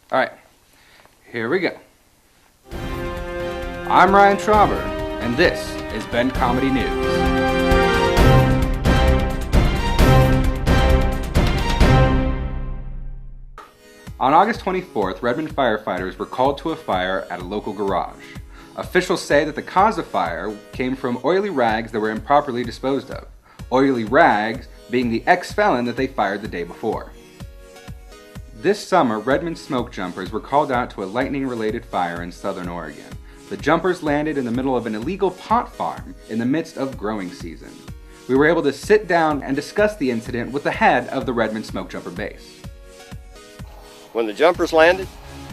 All right, here we go. I'm Ryan Trauber, and this is Ben Comedy News. On August 24th, Redmond firefighters were called to a fire at a local garage. Officials say that the cause of fire came from oily rags that were improperly disposed of. Oily rags being the ex-felon that they fired the day before. This summer, Redmond smoke jumpers were called out to a lightning-related fire in southern Oregon. The jumpers landed in the middle of an illegal pot farm in the midst of growing season. We were able to sit down and discuss the incident with the head of the Redmond smoke jumper base. When the jumpers landed,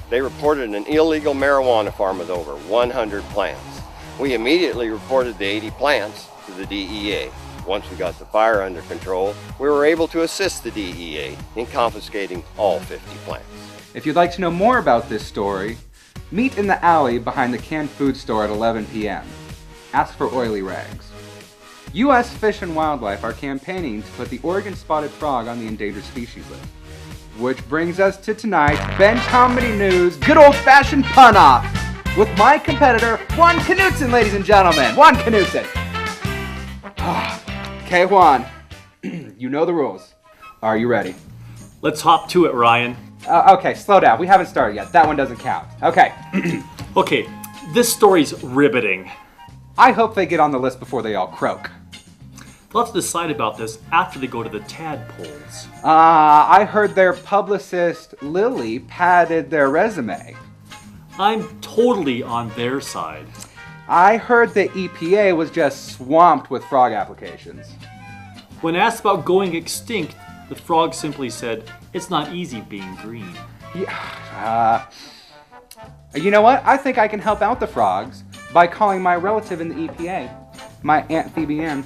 they reported an illegal marijuana farm with over 100 plants. We immediately reported the 80 plants to the DEA. Once we got the fire under control, we were able to assist the DEA in confiscating all 50 plants. If you'd like to know more about this story, meet in the alley behind the canned food store at 11 p.m. Ask for oily rags. U.S. Fish and Wildlife are campaigning to put the Oregon spotted frog on the endangered species list. Which brings us to tonight's Ben Comedy News good old-fashioned pun-off with my competitor, Juan Knutson, ladies and gentlemen. Juan Knutson. Okay, Juan, you know the rules. Are you ready? Let's hop to it, Ryan. Okay, slow down. We haven't started yet. That one doesn't count. Okay. Okay, this story's riveting. I hope they get on the list before they all croak. They'll have to decide about this after they go to the tadpoles. I heard their publicist, Lily, padded their resume. I'm totally on their side. I heard the EPA was just swamped with frog applications. When asked about going extinct, the frog simply said, "It's not easy being green." Yeah, you know what? I think I can help out the frogs by calling my relative in the EPA, my Aunt Phoebe Ann.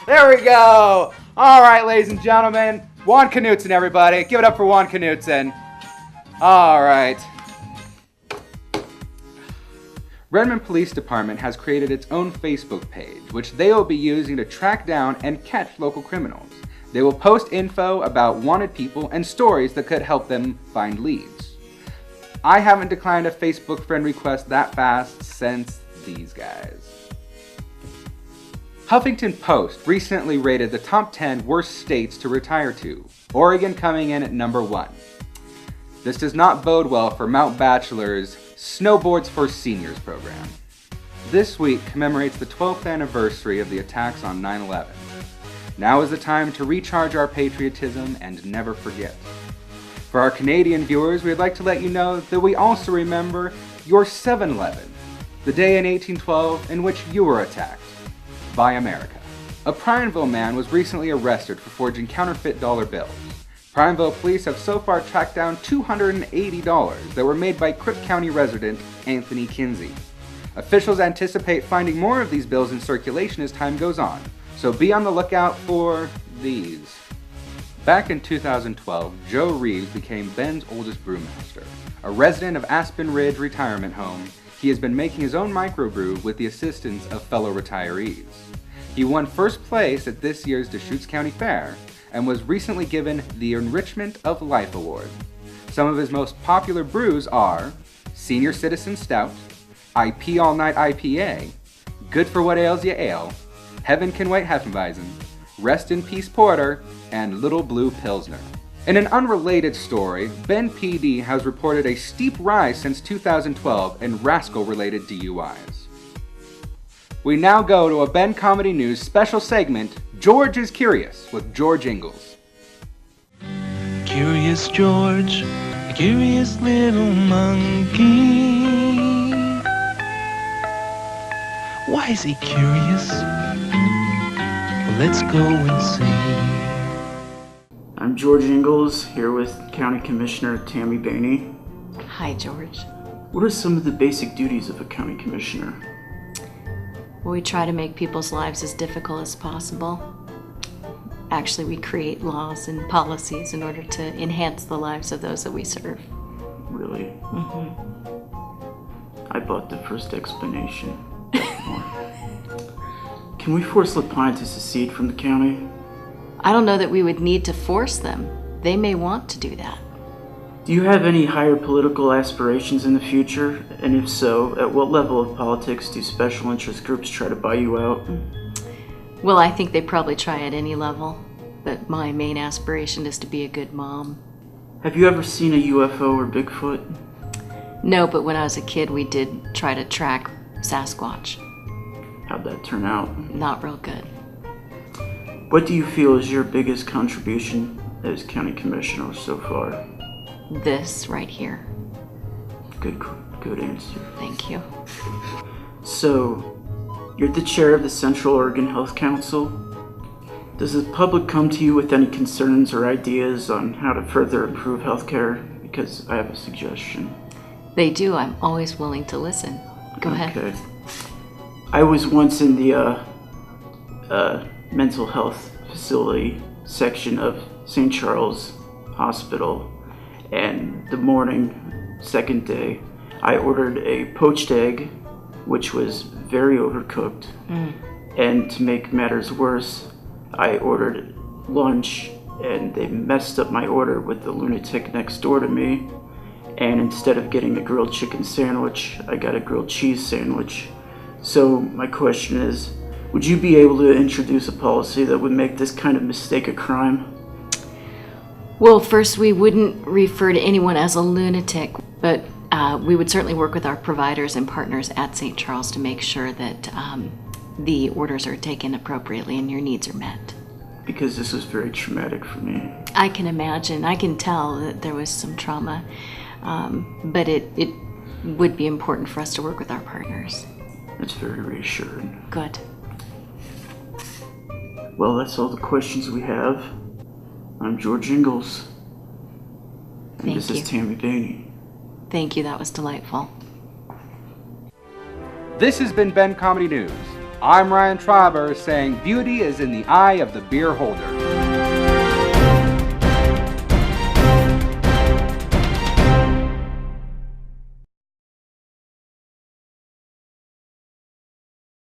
There we go! All right, ladies and gentlemen, Juan Knutson, everybody. Give it up for Juan Knutson. All right. Redmond Police Department has created its own Facebook page, which they will be using to track down and catch local criminals. They will post info about wanted people and stories that could help them find leads. I haven't declined a Facebook friend request that fast since these guys. Huffington Post recently rated the top 10 worst states to retire to, Oregon coming in at number 1. This does not bode well for Mount Bachelor's Snowboards for Seniors program. This week commemorates the 12th anniversary of the attacks on 9/11. Now is the time to recharge our patriotism and never forget. For our Canadian viewers, we'd like to let you know that we also remember your 7/11, the day in 1812 in which you were attacked by America. A Prineville man was recently arrested for forging counterfeit dollar bills. Prineville police have so far tracked down $280 that were made by Cripp County resident Anthony Kinsey. Officials anticipate finding more of these bills in circulation as time goes on, so be on the lookout for these. Back in 2012, Joe Reeves became Ben's oldest brewmaster. A resident of Aspen Ridge Retirement Home, he has been making his own microbrew with the assistance of fellow retirees. He won first place at this year's Deschutes County Fair and was recently given the Enrichment of Life Award. Some of his most popular brews are Senior Citizen Stout, IP All Night IPA, Good for What Ails Ya Ale, Heaven Can Wait Hefeweizen, Rest in Peace Porter, and Little Blue Pilsner. In an unrelated story, Ben PD has reported a steep rise since 2012 in rascal-related DUIs. We now go to a Ben Comedy News special segment, George is Curious, with George Ingalls. Curious George, a curious little monkey. Why is he curious? Well, let's go and see. I'm George Ingalls, here with County Commissioner Tammy Bainey. Hi, George. What are some of the basic duties of a county commissioner? Well, we try to make people's lives as difficult as possible. Actually, we create laws and policies in order to enhance the lives of those that we serve. Really? Mm-hmm. I bought the first explanation. Can we force LaPine to secede from the county? I don't know that we would need to force them. they may want to do that. Do you have any higher political aspirations in the future? And if so, at what level of politics do special interest groups try to buy you out? Well, I think they probably try at any level, but my main aspiration is to be a good mom. Have you ever seen a UFO or Bigfoot? No, but when I was a kid, we did try to track Sasquatch. How'd that turn out? Not real good. What do you feel is your biggest contribution as county commissioner so far? This right here. Good answer. Thank you. So, you're the chair of the Central Oregon Health Council. Does the public come to you with any concerns or ideas on how to further improve healthcare? Because I have a suggestion. They do. I'm always willing to listen. Go ahead. Okay. I was once in the mental health facility section of St. Charles Hospital, and the morning, second day, I ordered a poached egg, which was very overcooked. And to make matters worse, I ordered lunch, and they messed up my order with the lunatic next door to me. And instead of getting a grilled chicken sandwich, I got a grilled cheese sandwich. So my question is, would you be able to introduce a policy that would make this kind of mistake a crime? Well, first, we wouldn't refer to anyone as a lunatic, but we would certainly work with our providers and partners at St. Charles to make sure that the orders are taken appropriately and your needs are met. Because this was very traumatic for me. I can imagine. I can tell that there was some trauma, but it would be important for us to work with our partners. That's very reassuring. Good. Well, that's all the questions we have. I'm George Ingalls. And Thank this you. is Tammy Bainey. Thank you. That was delightful. This has been Ben Comedy News. I'm Ryan Traber saying beauty is in the eye of the beer holder.